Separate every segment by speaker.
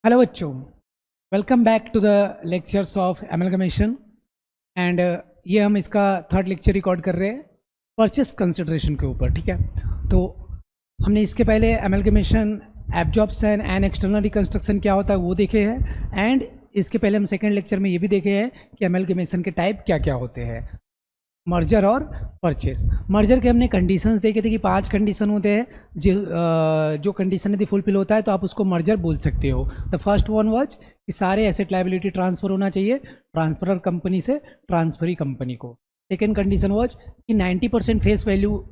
Speaker 1: Hello बच्चों, welcome back to the lectures of amalgamation and ये हम इसका थर्ड लेक्चर रिकॉर्ड कर रहे हैं परचेस कंसिडरेशन के ऊपर। ठीक है, तो हमने इसके पहले amalgamation, absorption and external reconstruction क्या होता है वो देखे हैं, एंड इसके पहले हम सेकेंड लेक्चर में ये भी देखे हैं कि एमलगमेशन के टाइप क्या क्या होते हैं, मर्जर और परचेस। मर्जर के हमने कंडीशंस देखे थे कि 5 कंडीशन होते हैं, जो कंडीशन यदि फुलफिल होता है तो आप उसको मर्जर बोल सकते हो। द फर्स्ट वन वाज कि सारे एसेट लायबिलिटी ट्रांसफर होना चाहिए ट्रांसफरर कंपनी से ट्रांसफरी कंपनी को। सेकेंड कंडीशन वाज कि 90% फेस वैल्यू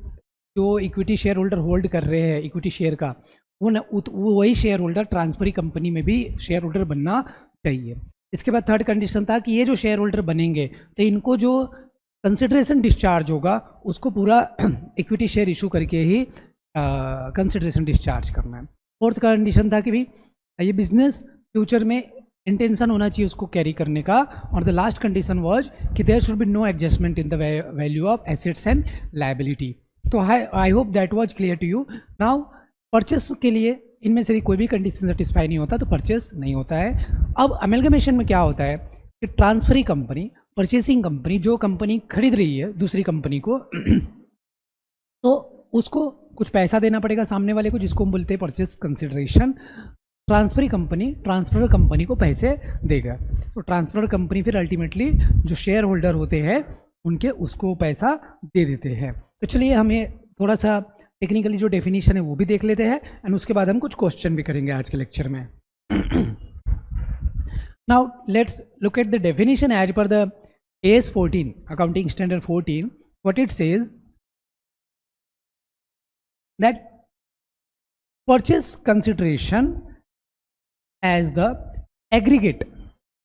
Speaker 1: जो इक्विटी शेयर होल्डर होल्ड कर रहे हैं इक्विटी शेयर का, वो वही शेयर होल्डर ट्रांसफरी कंपनी में भी शेयर होल्डर बनना चाहिए। इसके बाद थर्ड कंडीशन था कि ये जो शेयर होल्डर बनेंगे तो इनको जो कंसिडरेशन डिस्चार्ज होगा उसको पूरा इक्विटी शेयर इशू करके ही कंसिडरेशन डिस्चार्ज करना है। फोर्थ कंडीशन था कि भाई ये बिजनेस फ्यूचर में इंटेंशन होना चाहिए उसको कैरी करने का। और द लास्ट कंडीशन वाज कि there should be no adjustment in the value of assets and liability. तो I hope that was clear to you. Now purchase के लिए इनमें से कोई भी कंडीशन सेटिस्फाई नहीं होता तो परचेस नहीं होता है। अब अमेलगमेशन में क्या होता है कि ट्रांसफरी कंपनी, परचेसिंग कंपनी, जो कंपनी खरीद रही है दूसरी कंपनी को तो उसको कुछ पैसा देना पड़ेगा सामने वाले को, जिसको हम बोलते हैं purchase consideration. Transferee company transfer company को पैसे देगा, तो ट्रांसफर कंपनी फिर अल्टीमेटली जो शेयर होल्डर होते हैं उनके उसको पैसा दे देते हैं। तो चलिए हमें थोड़ा सा टेक्निकली जो डेफिनेशन है वो भी देख लेते हैं, एंड उसके बाद हम कुछ क्वेश्चन भी करेंगे आज के लेक्चर में। Now let's look at the definition as per the AS 14, Accounting Standard 14. What it says that purchase consideration as the aggregate,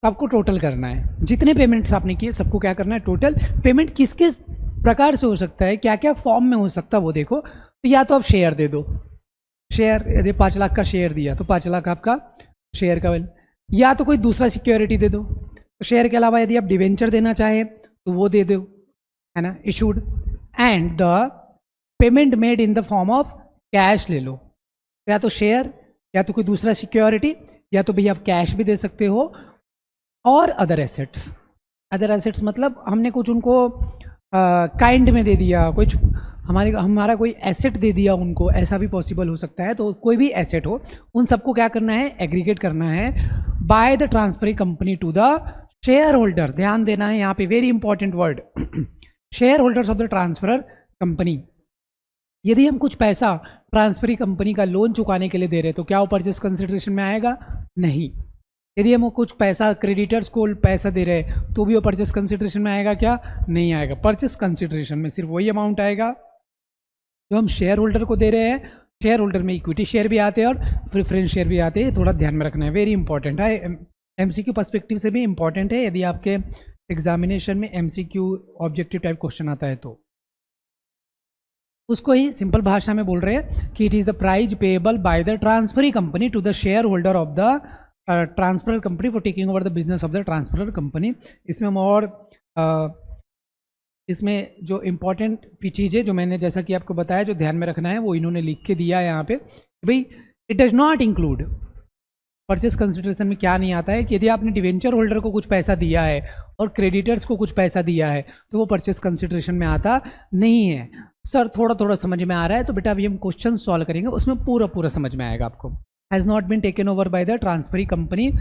Speaker 1: आपको टोटल करना है जितने पेमेंट्स आपने किए सबको क्या करना है, टोटल पेमेंट किस किस प्रकार से हो सकता है, क्या क्या फॉर्म में हो सकता है वो देखो। तो या तो आप शेयर दे दो, शेयर यदि 5 लाख का शेयर दिया तो 5 लाख आपका शेयर का वैल्यू, या तो कोई दूसरा सिक्योरिटी दे दो। तो शेयर के अलावा यदि आप डिवेंचर देना चाहे तो वो दे दो, है ना, issued. And the payment made in the form of cash ले लो, या तो शेयर या तो कोई दूसरा सिक्योरिटी, या तो भैया आप कैश भी दे सकते हो। और अदर एसेट्स, अदर एसेट्स मतलब हमने कुछ उनको काइंड में दे दिया, कुछ हमारा कोई एसेट दे दिया उनको, ऐसा भी पॉसिबल हो सकता है। तो कोई भी एसेट हो उन सबको क्या करना है, एग्रीगेट करना है by the transferring company to the shareholder. ध्यान देना है यहाँ पे, very important word, shareholders of the transferor company. यदि हम कुछ पैसा ट्रांसफरी कंपनी का लोन चुकाने के लिए दे रहे तो क्या वो परचेस कंसिडरेशन में आएगा? नहीं। यदि हम कुछ पैसा क्रेडिटर्स को पैसा दे रहे तो भी वो परचेस कंसिडरेशन में आएगा क्या? नहीं आएगा। परचेस कंसिडरेशन में सिर्फ वही अमाउंट आएगा जो हम शेयर होल्डर को दे रहे हैं। शेयर होल्डर में इक्विटी शेयर भी आते हैं और प्रेफरेंस शेयर भी आते हैं, थोड़ा ध्यान में रखना है, वेरी इंपॉर्टेंट है। एमसीक्यू पर्सपेक्टिव से भी इंपॉर्टेंट है, यदि आपके एग्जामिनेशन में एमसीक्यू ऑब्जेक्टिव टाइप क्वेश्चन आता है तो उसको ही सिंपल भाषा में बोल रहे हैं कि it is the price payable by the transferee company to the shareholder of the transferor company for taking over the business of the transferor company. इसमें हम और इसमें जो इम्पोर्टेंट चीज़ है जो मैंने जैसा कि आपको बताया जो ध्यान में रखना है वो इन्होंने लिख के दिया है यहाँ पे, भाई it does not include, purchase consideration में क्या नहीं आता है कि यदि आपने डिवेंचर होल्डर को कुछ पैसा दिया है और क्रेडिटर्स को कुछ पैसा दिया है तो वो परचेस कंसिडरेशन में आता नहीं है। सर थोड़ा थोड़ा समझ में आ रहा है तो बेटा अभी हम क्वेश्चन सॉल्व करेंगे, उसमें पूरा पूरा समझ में आएगा आपको। Has not been taken over by the transferee company,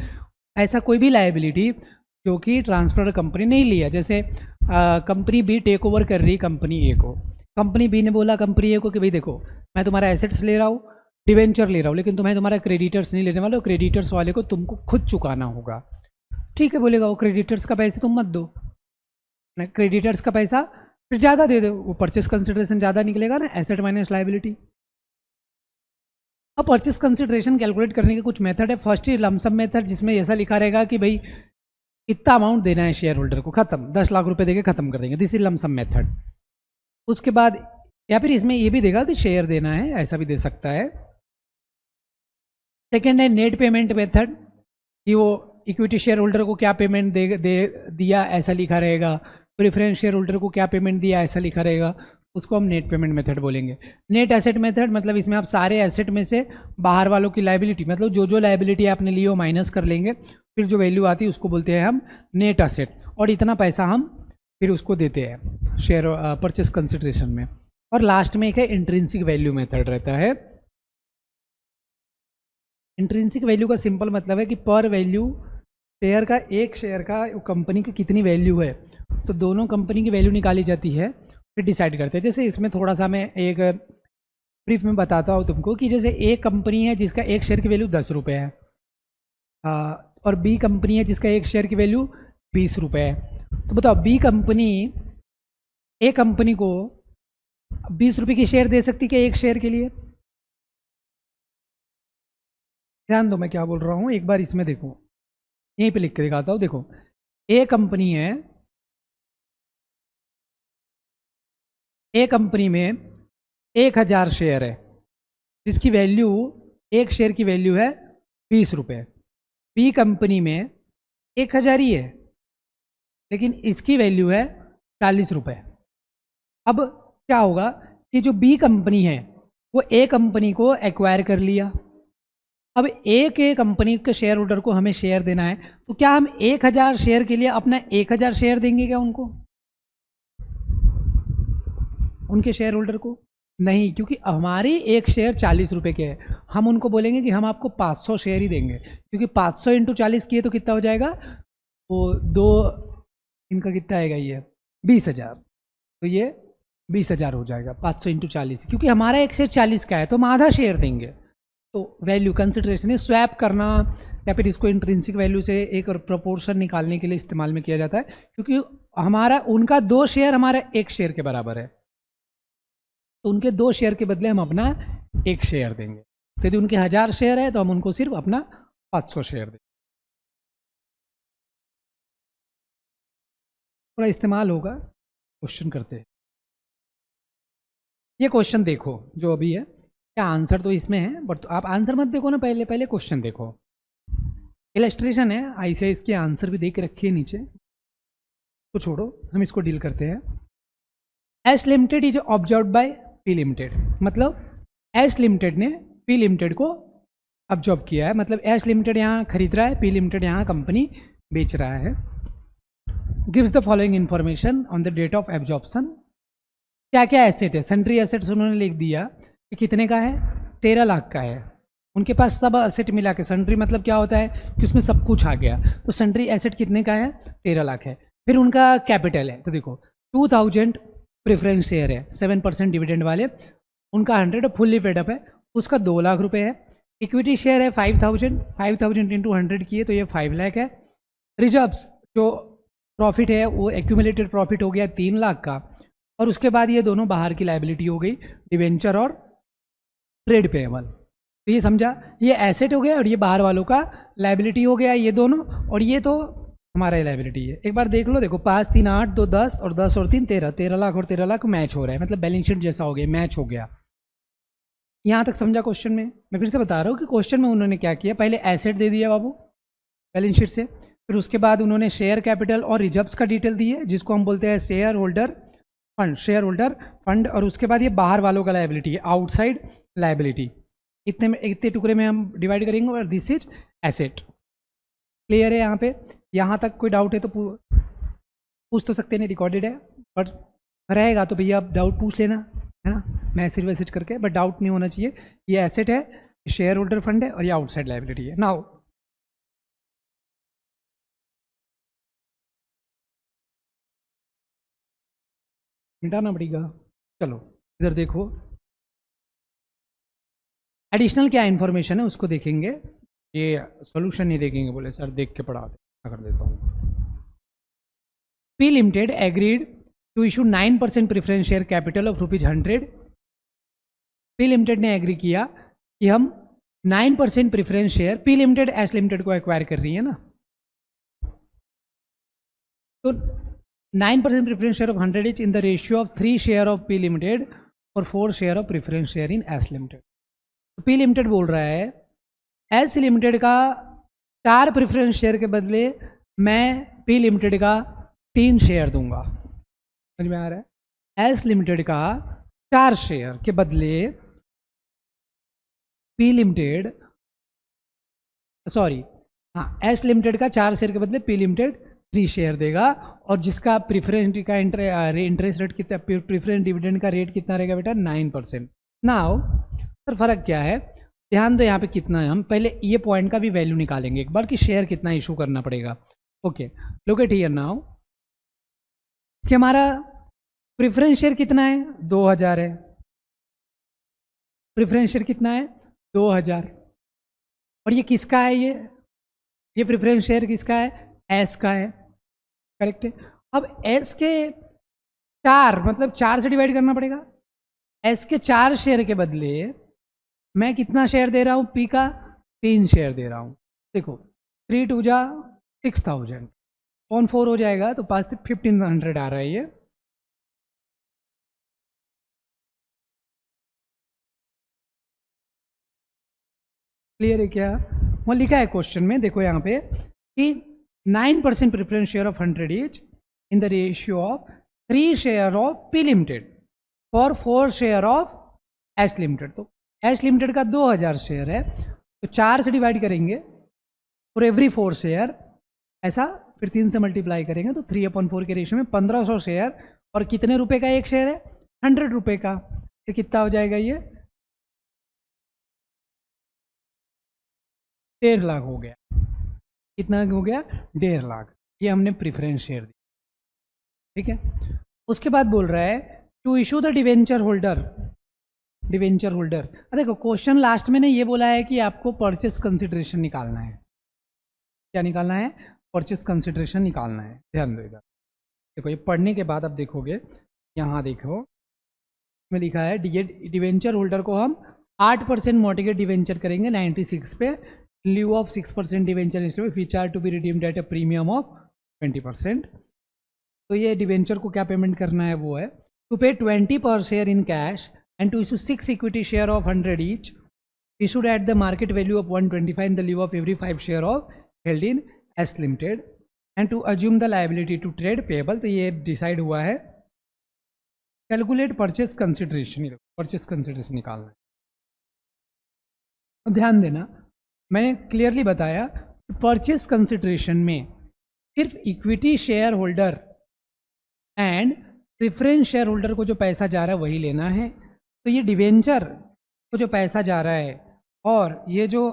Speaker 1: ऐसा कोई भी लायबिलिटी जो कि ट्रांसफर कंपनी नहीं लिया, जैसे कंपनी बी टेक ओवर कर रही कंपनी ए को, कंपनी बी ने बोला कंपनी ए को कि भाई देखो मैं तुम्हारा एसेट्स ले रहा हूँ, डिवेंचर ले रहा हूँ, लेकिन तुम्हें तुम्हारा क्रेडिटर्स नहीं लेने वाला, क्रेडिटर्स वाले को तुमको खुद चुकाना होगा। ठीक है बोलेगा वो क्रेडिटर्स का पैसे तुम मत दो, क्रेडिटर्स का पैसा फिर ज़्यादा दे दो, वो परचेस कंसिडरेशन ज़्यादा निकलेगा ना, एसेट माइनस लायबिलिटी। अब परचेस कंसिडरेशन कैलकुलेट करने के कुछ मेथड है। फर्स्ट ही लमसम मेथड, जिसमें ऐसा लिखा रहेगा कि भाई इतना अमाउंट देना है शेयर होल्डर को, खत्म, 10 लाख रुपए देके खत्म कर देंगे, दिस इज लमसम मेथड। उसके बाद या फिर इसमें ये भी देगा कि शेयर देना है, ऐसा भी दे सकता है। सेकेंड है नेट पेमेंट मेथड, कि वो इक्विटी शेयर होल्डर को क्या पेमेंट दिया ऐसा लिखा रहेगा, प्रेफरेंस शेयर होल्डर को क्या पेमेंट दिया ऐसा लिखा रहेगा। उसको हम नेट पेमेंट मेथड बोलेंगे। नेट एसेट मेथड मतलब इसमें आप सारे एसेट में से बाहर वालों की लाइबिलिटी, मतलब जो जो लाइबिलिटी आपने ली हो माइनस कर लेंगे, फिर जो वैल्यू आती है उसको बोलते हैं हम नेट एसेट, और इतना पैसा हम फिर उसको देते हैं शेयर परचेस कंसिडरेशन में। और लास्ट में एक है इंट्रिंसिक वैल्यू मेथड रहता है। इंट्रिंसिक वैल्यू का सिंपल मतलब है कि पर वैल्यू शेयर का, एक शेयर का कंपनी की कितनी वैल्यू है, तो दोनों कंपनी की वैल्यू निकाली जाती है, फिर डिसाइड करते हैं। जैसे इसमें थोड़ा सा मैं एक ब्रीफ में बताता हूँ तुमको कि जैसे एक कंपनी है जिसका एक शेयर की वैल्यू 10 रुपये है, और बी कंपनी है जिसका एक शेयर की वैल्यू 20 रुपये है। तो बताओ बी कंपनी ए कंपनी को 20 रुपये की शेयर दे सकती क्या एक शेयर के लिए? ध्यान दो मैं क्या बोल रहा हूँ, एक बार इसमें देखो, यहीं पे लिख के दिखाता हूँ। देखो ए कंपनी है, ए कंपनी में 1000 शेयर है जिसकी वैल्यू, एक शेयर की वैल्यू है 20 रुपये। बी कंपनी में 1000 ही है लेकिन इसकी वैल्यू है 40 रुपये। अब क्या होगा कि जो बी कंपनी है वो ए कंपनी को एक्वायर कर लिया। अब एक कंपनी के शेयर होल्डर को हमें शेयर देना है, तो क्या हम 1000 शेयर के लिए अपना 1000 शेयर देंगे क्या उनको, उनके शेयर होल्डर को? नहीं, क्योंकि हमारी एक शेयर 40 रुपये के है। हम उनको बोलेंगे कि हम आपको 500 शेयर ही देंगे, क्योंकि 500 इंटू 40 किए तो कितना हो जाएगा, वो दो, इनका कितना आएगा, ये 20,000, तो ये 20,000 हो जाएगा 500 इंटू 40, क्योंकि हमारा एक शेयर 40 का है तो हम आधा शेयर देंगे। तो वैल्यू कंसिडरेशन है, स्वैप करना या फिर इसको इंट्रिंसिक वैल्यू से एक प्रोपोर्शन निकालने के लिए इस्तेमाल में किया जाता है, क्योंकि हमारा उनका 2 शेयर हमारा 1 शेयर के बराबर है, तो उनके 2 शेयर के बदले हम अपना 1 शेयर देंगे। तो यदि उनके 1000 शेयर है तो हम उनको सिर्फ अपना 500 शेयर देंगे। थोड़ा इस्तेमाल होगा, क्वेश्चन करते हैं। ये क्वेश्चन देखो जो अभी है, क्या आंसर तो इसमें है बट तो आप आंसर मत देखो ना, पहले पहले क्वेश्चन देखो। इलस्ट्रेशन है, ऐसे इसके आंसर भी दे के रखिए नीचे, तो छोड़ो हम इसको डील करते हैं। S limited is observe by P limited, मतलब एस लिमिटेड ने पी लिमिटेड को ऑब्जर्व किया है, मतलब एस लिमिटेड यहाँ खरीद रहा है, पी लिमिटेड यहाँ कंपनी बेच रहा है। Gives the following information on the date of absorption. क्या क्या एसेट है, सन्ड्री एसेट्स उन्होंने लिख दिया कि कितने का है, 13 लाख का है। उनके पास सब एसेट मिला के, सन्ड्री मतलब क्या होता है कि उसमें सब कुछ आ गया, तो सन्ड्री एसेट कितने का है, 13 लाख है। फिर उनका कैपिटल है, तो देखो 2000 प्रेफरेंस शेयर है 7% डिविडेंड वाले, उनका 100 फुल्ली पेड अप है, उसका 2 लाख रुपए है। इक्विटी शेयर है 5000 इंटू 100 किए तो ये 5 लाख है। रिजर्व्स जो प्रॉफिट है वो एक्यूमुलेटेड प्रॉफिट हो गया 3 लाख का, और उसके बाद ये दोनों बाहर की लाइबिलिटी हो गई, डिवेंचर और ट्रेड पेएबल। तो ये समझा, ये एसेट हो गया और ये बाहर वालों का लाइबिलिटी हो गया ये दोनों, और ये तो हमारा लाइबिलिटी है। एक बार देख लो, देखो 5 3 8 2 10 और 10 और 3 13, 13 लाख और 13 लाख मैच हो रहा है, मतलब बैलेंस शीट जैसा हो गया, मैच हो गया। यहाँ तक समझा क्वेश्चन में? मैं फिर से बता रहा हूँ कि क्वेश्चन में उन्होंने क्या किया, पहले एसेट दे दिया बाबू बैलेंस शीट से, फिर उसके बाद उन्होंने शेयर कैपिटल और रिजर्व्स का डिटेल दी है जिसको हम बोलते हैं share holder fund, share holder fund, और उसके बाद ये बाहर वालों का लाइबिलिटी है, आउटसाइड लाइबिलिटी। इतने में, इतने टुकड़े में हम डिवाइड करेंगे और दिस इज एसेट। क्लियर है यहाँ पे? यहाँ तक कोई डाउट है तो पूछ तो सकते नहीं, रिकॉर्डेड है, बट रहेगा तो भैया आप डाउट पूछ लेना, है ना, मैसेज वैसेज करके, बट डाउट नहीं होना चाहिए। ये एसेट है, शेयर होल्डर फंड है, और ये आउटसाइड लाइबिलिटी है। नाउ मिटाना पड़ेगा। चलो इधर देखो, एडिशनल क्या इन्फॉर्मेशन है उसको देखेंगे, ये सॉल्यूशन नहीं देखेंगे, बोले सर देख के पढ़ा कर देता हूँ। P limited agreed to issue 9% preference share capital of ₹100। P limited ने एग्री किया कि हम 9% preference share, P limited S limited को एक्वायर कर रही है ना, तो 9% preference share of 100 is in the ratio of 3 share of P limited और 4 share of preference share in S limited. तो पी लिमिटेड बोल रहा है एस लिमिटेड का 4 प्रेफरेंस शेयर के बदले मैं पी लिमिटेड का 3 शेयर दूंगा। समझ में आ रहा है? एस लिमिटेड का 4 शेयर के बदले पी लिमिटेड, सॉरी हाँ, एस लिमिटेड का 4 शेयर के बदले पी लिमिटेड 3 शेयर देगा, और जिसका प्रीफरेंस का इंटरेस्ट रेट कितना, प्रीफरेंस डिविडेंड का रेट कितना रहेगा बेटा 9%। नाउ सर फर्क क्या है, ध्यान दो यहाँ पे कितना है, हम पहले ये पॉइंट का भी वैल्यू निकालेंगे एक बार कि शेयर कितना इशू करना पड़ेगा। Okay, look at here now कि हमारा प्रेफरेंस शेयर कितना है 2000 है, प्रेफरेंस शेयर कितना है 2000, और ये किसका है, ये प्रेफरेंस शेयर किसका है, एस का है, करेक्ट है। अब एस के 4 मतलब 4 से डिवाइड करना पड़ेगा, एस के 4 शेयर के बदले मैं कितना शेयर दे रहा हूँ, पी का 3 शेयर दे रहा हूँ। देखो 3 2 जा 6000 ऑन 4 हो जाएगा, तो 5 1500 आ रहा है ये। क्लियर है क्या, वहाँ लिखा है क्वेश्चन में, देखो यहाँ पे कि 9% preference share of 100 each in the ratio of 3 share of P limited for 4 share of S limited. तो एस लिमिटेड का 2000 शेयर है, तो 4 से डिवाइड करेंगे फॉर एवरी 4 शेयर, ऐसा फिर 3 से मल्टीप्लाई करेंगे, तो 3/4 के रेशियो में 1500 शेयर, और कितने रुपए का एक शेयर है, 100 रुपए का, तो कितना हो जाएगा ये 1.5 लाख हो गया। कितना हो गया 1.5 लाख, ये हमने प्रीफरेंस शेयर दी, ठीक है। उसके बाद बोल रहा है to issue the debenture holder, debenture holder, देखो क्वेश्चन लास्ट में ने ये बोला है कि आपको परचेस कंसिडरेशन निकालना है, क्या निकालना है, परचेस कंसिडरेशन निकालना है, ध्यान दो इधर। देखो ये पढ़ने के बाद अब देखोगे, यहाँ देखो इसमें लिखा है डिवेंचर होल्डर को हम 8% मॉर्टिगेज डिवेंचर करेंगे 96 पे, leave of 6% debenture which are to be redeemed at a premium of 20%। तो ये डिवेंचर को क्या पेमेंट करना है, वो है टू पे 20 पर share in cash and to issue 6 equity share of 100 each issued at the market value of 125 in the lieu of every 5 share of held in S Limited and to assume the liability to trade payable। तो ये decide हुआ है, calculate purchase consideration, purchase consideration निकालना है। अब ध्यान देना, मैंने क्लियरली बताया परचेस कंसिडरेशन में सिर्फ equity share holder and preference share holder को जो पैसा जा रहा है वही लेना है। तो ये डिवेंचर को जो पैसा जा रहा है और ये जो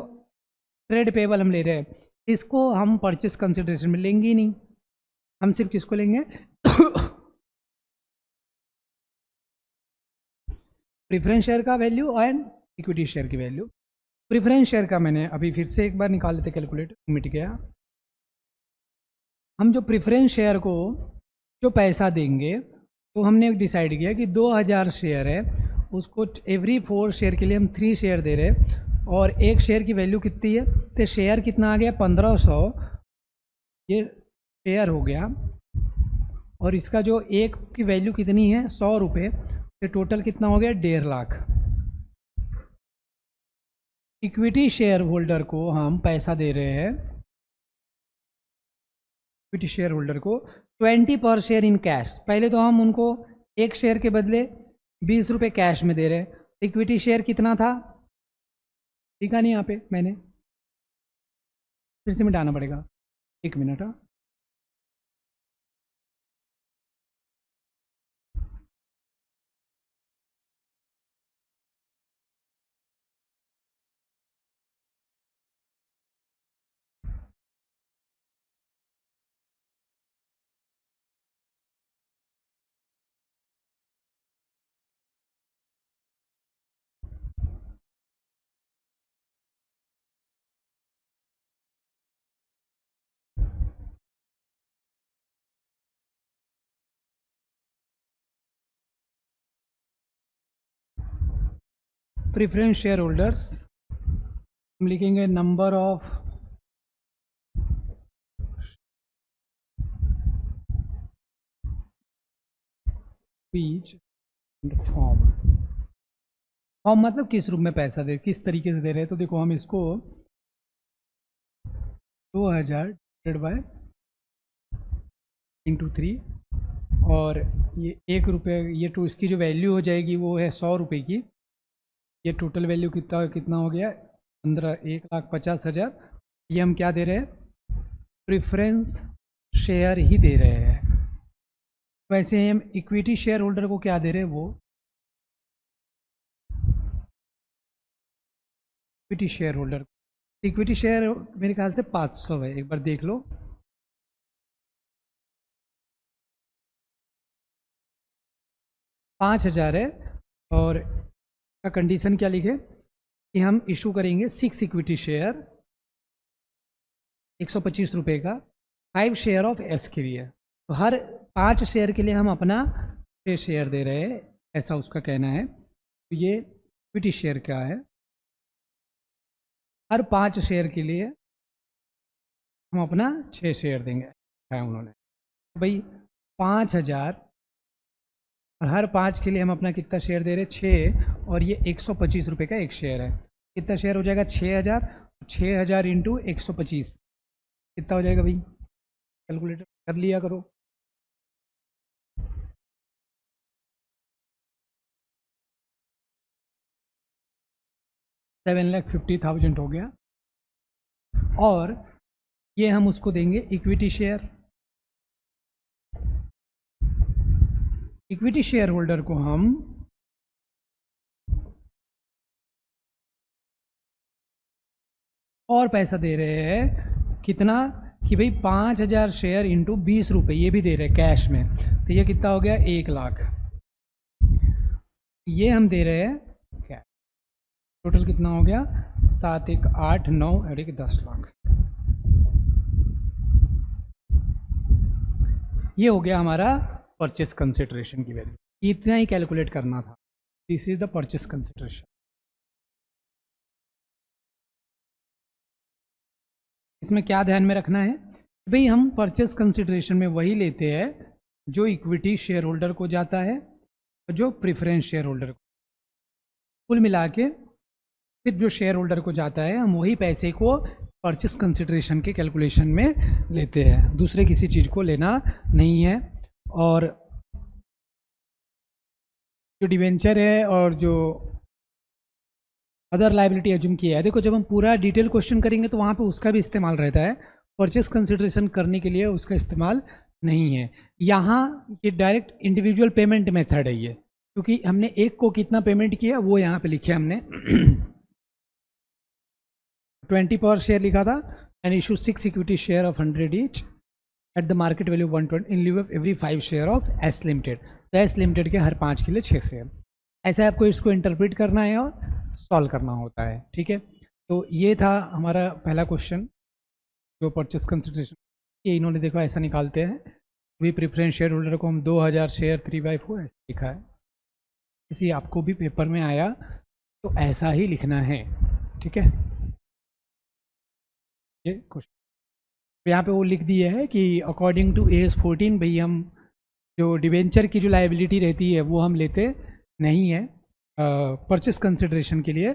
Speaker 1: ट्रेड पेबल हम ले रहे हैं, इसको हम परचेस कंसिडरेशन में लेंगे ही नहीं, हम सिर्फ किसको लेंगे प्रेफरेंस शेयर का वैल्यू एंड इक्विटी शेयर की वैल्यू। प्रेफरेंस शेयर का मैंने अभी फिर से एक बार निकाल लेते, कैलकुलेट मिट गया। हम जो प्रेफरेंस शेयर को जो पैसा देंगे, तो हमने डिसाइड किया कि 2000 शेयर है, उसको एवरी 4 शेयर के लिए हम 3 शेयर दे रहे, और एक शेयर की वैल्यू कितनी है, तो शेयर कितना आ गया 1500, ये शेयर हो गया, और इसका जो एक की वैल्यू कितनी है 100 रुपये, तो टोटल कितना हो गया 1.5 लाख। इक्विटी शेयर होल्डर को हम पैसा दे रहे हैं, इक्विटी शेयर होल्डर को 20 पर शेयर इन कैश। पहले तो हम उनको एक शेयर के बदले 20 रुपये कैश में दे रहे हैं। इक्विटी शेयर कितना था, लिखा नहीं यहाँ पे मैंने, फिर से मिटाना पड़ेगा, 1 मिनट। प्रेफरेंस शेयर होल्डर्स हम लिखेंगे number of speech form, form मतलब किस रूप में पैसा दे, किस तरीके से दे रहे हैं। तो देखो हम इसको 2000 डिवाइडेड बाय इंटू 3 और ये 1 रुपये, ये तो इसकी जो वैल्यू हो जाएगी वो है 100 रुपये की। ये टोटल वैल्यू कितना हो गया 15, 1,50,000। ये हम क्या दे रहे हैं, प्रेफरेंस शेयर ही दे रहे हैं। वैसे हम इक्विटी शेयर होल्डर को क्या दे रहे हैं, वो equity share holder, equity share मेरे ख्याल से 500 है, एक बार देख लो। पाँच हज़ार है। और का कंडीशन क्या लिखे कि हम इशू करेंगे 6 इक्विटी शेयर 125 रुपये का, 5 शेयर ऑफ एस के लिए। तो हर 5 शेयर के लिए हम अपना 6 शेयर दे रहे हैं, ऐसा उसका कहना है। तो ये इक्विटी शेयर क्या है, हर 5 शेयर के लिए हम अपना 6 शेयर देंगे, है उन्होंने। तो भाई 5,000 और हर 5 के लिए हम अपना कितना शेयर दे रहे हैं, 6, और ये 125 रुपये का एक शेयर है। कितना शेयर हो जाएगा, 6,000, 6,000 इंटू 125 कितना हो जाएगा भाई, कैलकुलेटर कर लिया करो। $7,50,000 हो गया। और ये हम उसको देंगे equity share. Equity share holder को हम और पैसा दे रहे हैं, कितना कि भाई 5,000 शेयर इंटू 20 रुपये, ये भी दे रहे हैं कैश में। तो ये कितना हो गया, 1 लाख। ये हम दे रहे हैं कैश। टोटल कितना हो गया, 7, 1, 8, 9 और 1, 10 लाख। ये हो गया हमारा परचेस कंसिडरेशन की वैल्यू। इतना ही कैलकुलेट करना था। This is the purchase consideration. इसमें क्या ध्यान में रखना है, भाई हम परचेस कंसिडरेशन में वही लेते हैं जो इक्विटी शेयर होल्डर को जाता है और जो प्रेफरेंस शेयर होल्डर को, कुल मिला के सिर्फ जो शेयर होल्डर को जाता है हम वही पैसे को परचेस कंसिडरेशन के कैलकुलेशन में लेते हैं, दूसरे किसी चीज़ को लेना नहीं है। और जो डिवेंचर है और जो अदर लाइबिलिटी एज्यूम किया है, देखो जब हम पूरा डिटेल क्वेश्चन करेंगे तो वहाँ पे उसका भी इस्तेमाल रहता है, परचेस कंसिडरेशन करने के लिए उसका इस्तेमाल नहीं है। यहाँ ये डायरेक्ट इंडिविजुअल पेमेंट मेथड है ये, क्योंकि हमने एक को कितना पेमेंट किया वो यहाँ पे लिखे हमने 20 पर शेयर लिखा था, and issue 6 equity share of 100 each at the market value 120 in लिeu of every 5 share of S limited. तो एस लिमिटेड के हर 5 के लिए 6 शेयर। ऐसा आपको इसको इंटरप्रेट करना है और सॉल्व करना होता है, ठीक है। तो ये था हमारा पहला क्वेश्चन जो परचेस कंसिडरेशन, ये इन्होंने देखो ऐसा निकालते हैं, वी प्रेफरेंस शेयर होल्डर को हम 2000 शेयर 3/4 ऐसा लिखा है। किसी आपको भी पेपर में आया तो ऐसा ही लिखना है, ठीक है। ये क्वेश्चन यहाँ पे वो लिख दिया है कि अकॉर्डिंग टू AS 14 भाई हम जो डिवेंचर की जो लाइबिलिटी रहती है वो हम लेते नहीं है परचेस कंसिडरेशन के लिए।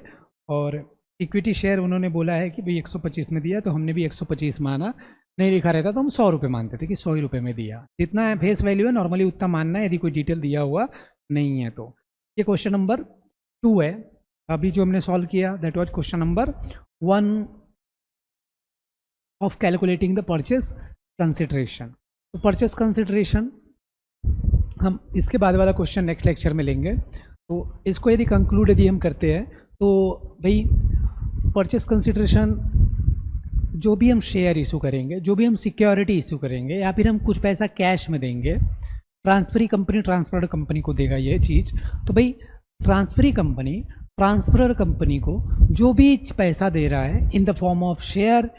Speaker 1: और इक्विटी शेयर उन्होंने बोला है कि भाई 125 में दिया, तो हमने भी 125 माना। नहीं लिखा रहता तो हम 100 रुपये मानते थे कि 100 ही रुपये में दिया, जितना फेस वैल्यू है नॉर्मली उतना मानना है, यदि कोई डिटेल दिया हुआ नहीं है तो। ये क्वेश्चन नंबर 2 है अभी जो हमने सॉल्व किया, that was question number 1 of calculating the purchase consideration. तो परचेस कंसिडरेशन हम इसके बाद वाला क्वेश्चन नेक्स्ट लेक्चर में लेंगे। तो इसको यदि कंक्लूड यदि हम करते हैं तो भाई परचेस कंसिडरेशन जो भी हम शेयर इशू करेंगे, जो भी हम सिक्योरिटी इशू करेंगे, या फिर हम कुछ पैसा कैश में देंगे, ट्रांसफरी कंपनी ट्रांसफर कंपनी को देगा ये चीज़। तो भाई ट्रांसफरी कंपनी ट्रांसफर कंपनी को जो भी पैसा दे रहा है in the form of share,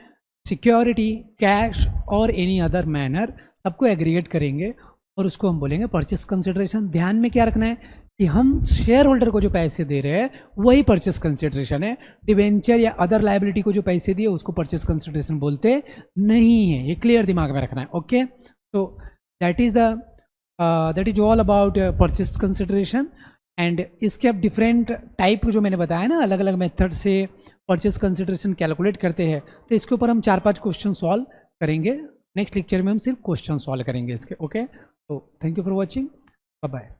Speaker 1: security, cash और एनी अदर मैनर, सबको एग्रीगेट करेंगे और उसको हम बोलेंगे परचेस कंसिडरेशन। ध्यान में क्या रखना है कि हम शेयर होल्डर को जो पैसे दे रहे हैं वही परचेस कंसिडरेशन है। डिवेंचर या अदर लायबिलिटी को जो पैसे दिए उसको परचेस कंसिडरेशन बोलते नहीं है, ये क्लियर दिमाग में रखना है। ओके, तो that is all about purchase consideration. And इसके अब डिफरेंट टाइप जो मैंने बताया ना, अलग अलग मेथड से परचेस कंसिडरेशन कैलकुलेट करते हैं, तो इसके ऊपर हम 4-5 क्वेश्चन सॉल्व करेंगे नेक्स्ट लेक्चर में हम सिर्फ क्वेश्चन सॉल्व करेंगे इसके। ओके, तो thank you for watching, bye bye.